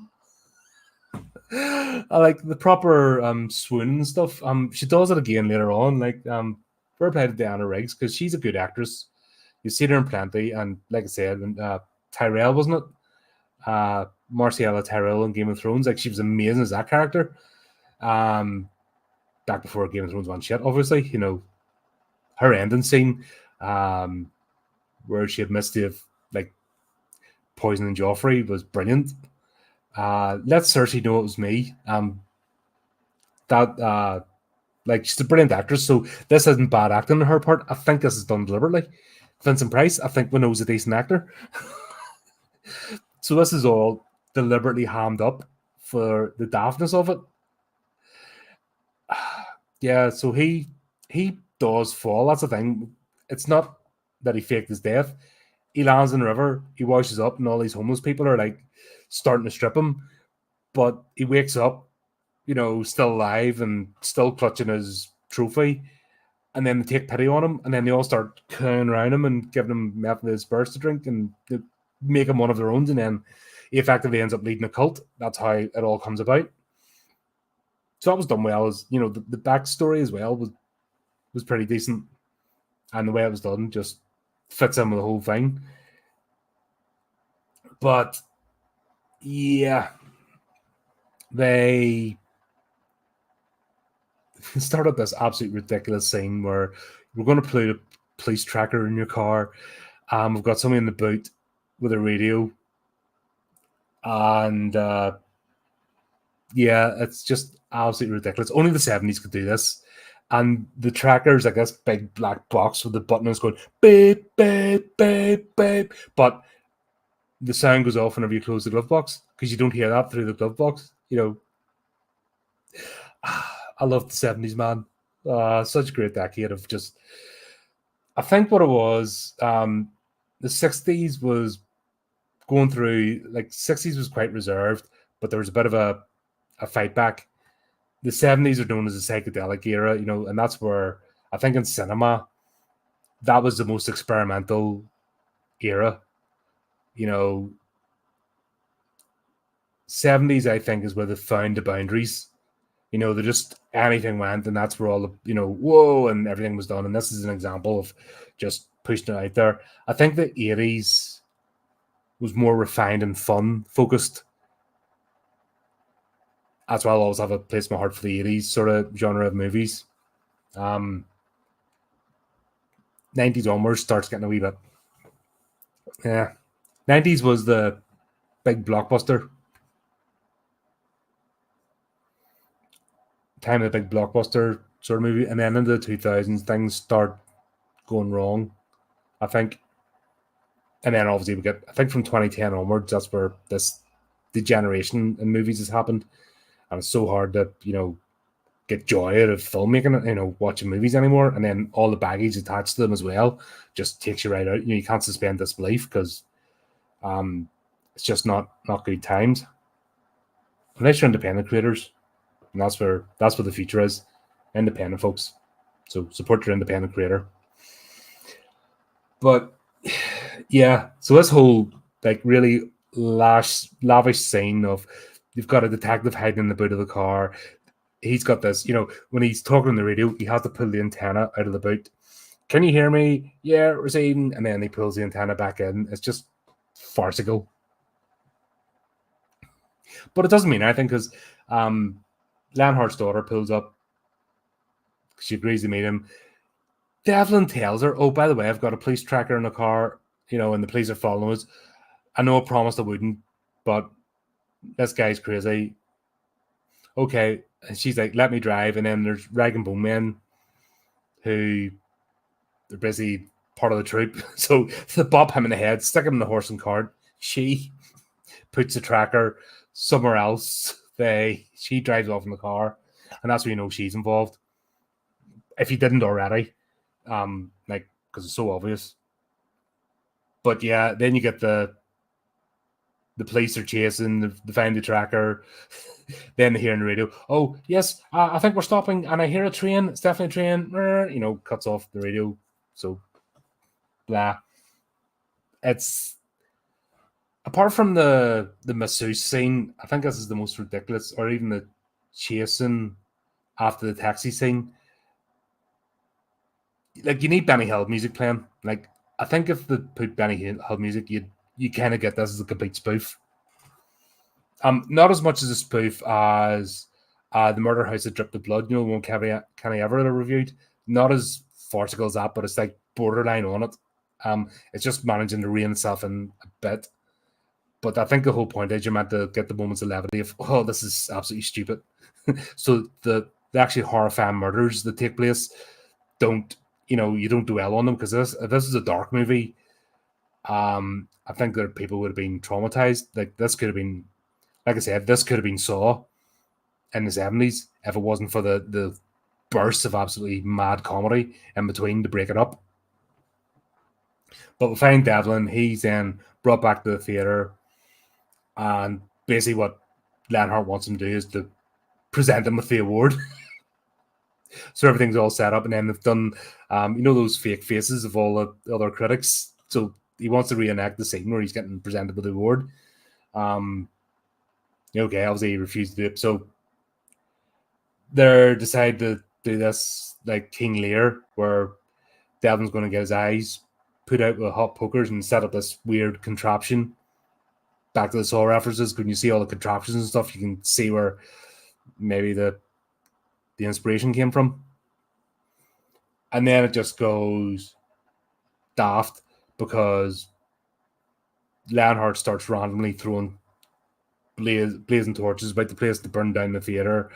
I like the proper swoon and stuff. She does it again later on. Like, we're played Diana Riggs because she's a good actress. You've seen her in plenty, and like I said, Tyrell, wasn't it? Marcella Tyrell in Game of Thrones. Like, she was amazing as that character. Back before Game of Thrones went shit, obviously. Her ending scene, where she admits to have like poisoning Joffrey was brilliant. Let Cersei know it was me. She's a brilliant actress, so this isn't bad acting on her part. I think this is done deliberately. Vincent Price, I think we know he's a decent actor. So this is all deliberately hammed up for the daftness of it. Yeah, so he does fall. That's the thing. It's not that he faked his death. He lands in the river, he washes up, and all these homeless people are like starting to strip him. But he wakes up, still alive and still clutching his trophy. And then they take pity on him, and then they all start clowning around him and giving him Methodist spurs to drink and they make him one of their own. And then he effectively ends up leading a cult. That's how it all comes about. So that was done well. The backstory as well was pretty decent. And the way it was done just fits in with the whole thing. But yeah, they started this absolutely ridiculous scene where we're going to put a police tracker in your car. We've got somebody in the boot with a radio. And yeah, it's just absolutely ridiculous. Only the 70s could do this. And the tracker's like this big black box with the button is going beep, beep, beep, beep. But the sound goes off whenever you close the glove box because you don't hear that through the glove box. I love the 70s, man. Such a great decade of just. I think what it was, the 60s was going through, like, 60s was quite reserved, but there was a bit of a fight back. The 70s are known as the psychedelic era, and that's where I think in cinema, that was the most experimental era. 70s, I think, is where they found the boundaries. They just anything went, and that's where all the whoa and everything was done. And this is an example of just pushing it out there. I think the 80s was more refined and fun focused. That's why I'll always have a place in my heart for the 80s sort of genre of movies. 90s onwards starts getting a wee bit. Yeah. 90s was the big blockbuster. Time of the big blockbuster sort of movie. And then into the 2000s, things start going wrong, I think. And then obviously we get, I think from 2010 onwards, that's where this degeneration in movies has happened. And it's so hard to, get joy out of filmmaking, watching movies anymore, and then all the baggage attached to them as well just takes you right out. You can't suspend disbelief because it's just not good times. Unless you're independent creators, and that's where the future is. Independent folks. So support your independent creator. But yeah, so this whole like really lavish scene of you've got a detective hiding in the boot of the car. He's got this, when he's talking on the radio, he has to pull the antenna out of the boot. Can you hear me? Yeah, receiving. And then he pulls the antenna back in. It's just farcical. But it doesn't mean anything because Lanhart's daughter pulls up. She agrees to meet him. Devlin tells her, oh, by the way, I've got a police tracker in the car, and the police are following us. I know I promised I wouldn't, but this guy's crazy. Okay. And she's like, let me drive. And then there's rag and bone men who they're busy part of the troop. So they bop him in the head, stick him in the horse and cart. She puts the tracker somewhere else. She drives off in the car. And that's when she's involved. If you didn't already. Because it's so obvious. But yeah, then you get the police are chasing, they find the tracker. Then they hear on the radio, oh, yes, I think we're stopping, and I hear a train. It's definitely a train. Cuts off the radio. So, blah. It's, apart from the masseuse scene, I think this is the most ridiculous, or even the chasing after the taxi scene. Like, you need Benny Hill music playing. Like, I think if they put Benny Hill music, you kind of get this as a complete spoof. Not as much as a spoof as the Murder House that Dripped the Blood, one Kenny Everett reviewed. Not as farcical as that, but it's like borderline on it. It's just managing to rein itself in a bit. But I think the whole point is you're meant to get the moments of levity of, oh, this is absolutely stupid. So the actually horrifying murders that take place you don't dwell on them, because if this is a dark movie, I think that people would have been traumatized. Like, this could have been, like I said, this could have been Saw in the 70s if it wasn't for the bursts of absolutely mad comedy in between to break it up. But we find Devlin. He's then brought back to the theater, and basically what Lanhart wants him to do is to present him with the award. So everything's all set up, and then they've done, those fake faces of all the other critics. So he wants to reenact the scene where he's getting presented with the award. Okay, obviously he refused to do it. So they decide to do this like King Lear, where Devlin's going to get his eyes put out with hot pokers and set up this weird contraption. Back to the Saw references, when you see all the contraptions and stuff, you can see where maybe the inspiration came from. And then it just goes daft because Lanhart starts randomly throwing blazing torches about the place to burn down the theater.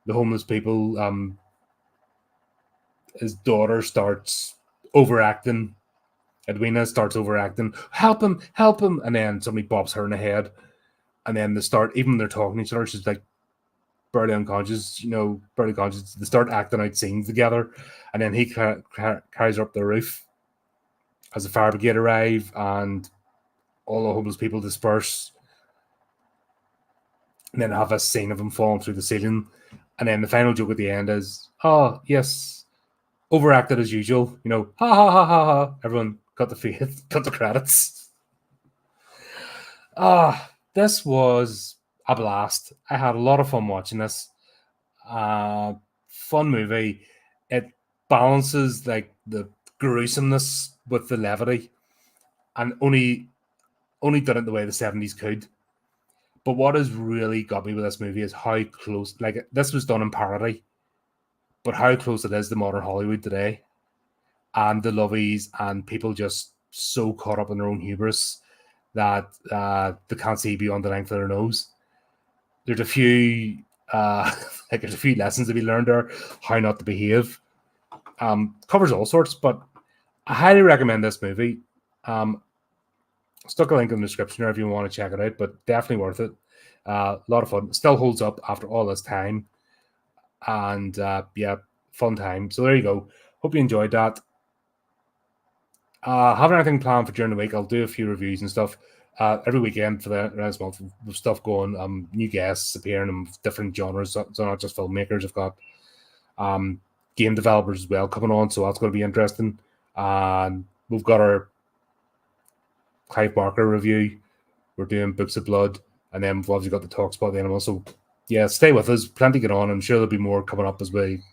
The homeless people, his daughter starts overacting. Edwina starts overacting. Help him! And then somebody bops her in the head. And then even they're talking to each other, she's like barely unconscious, barely conscious. They start acting out scenes together. And then he carries her up the roof as the fire brigade arrive, and all the homeless people disperse. And then have a scene of him falling through the ceiling. And then the final joke at the end is, oh, yes, overacted as usual. Ha, ha, ha, ha, ha. Everyone cut the credits. This was a blast. I had a lot of fun watching this. Fun movie. It balances like the gruesomeness with the levity, and only done it the way the 70s could. But what has really got me with this movie is how close, like, this was done in parody, but how close it is to modern Hollywood today, and the lovies and people just so caught up in their own hubris that they can't see beyond the length of their nose. There's a few there's a few lessons to be learned there, how not to behave. Covers all sorts, but I highly recommend this movie. Stuck a link in the description there if you want to check it out, but definitely worth it. A lot of fun. Still holds up after all this time. and yeah, fun time. So there you go. Hope you enjoyed that. Having anything planned for during the week, I'll do a few reviews and stuff. Every weekend for the next month, with stuff going. New guests appearing in different genres, so not just filmmakers. I've got game developers as well coming on, so that's going to be interesting. And we've got our Clive Barker review. We're doing Books of Blood, and then we've obviously got the talks about the animal. So yeah, stay with us. Plenty going on. I'm sure there'll be more coming up as we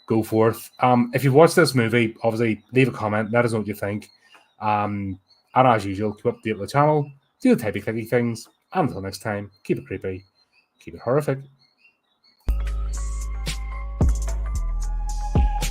go forth. If you've watched this movie, obviously leave a comment. Let us know what you think. And as usual, keep up to date with the channel. Do the typey clicky things. And until next time, keep it creepy, keep it horrific.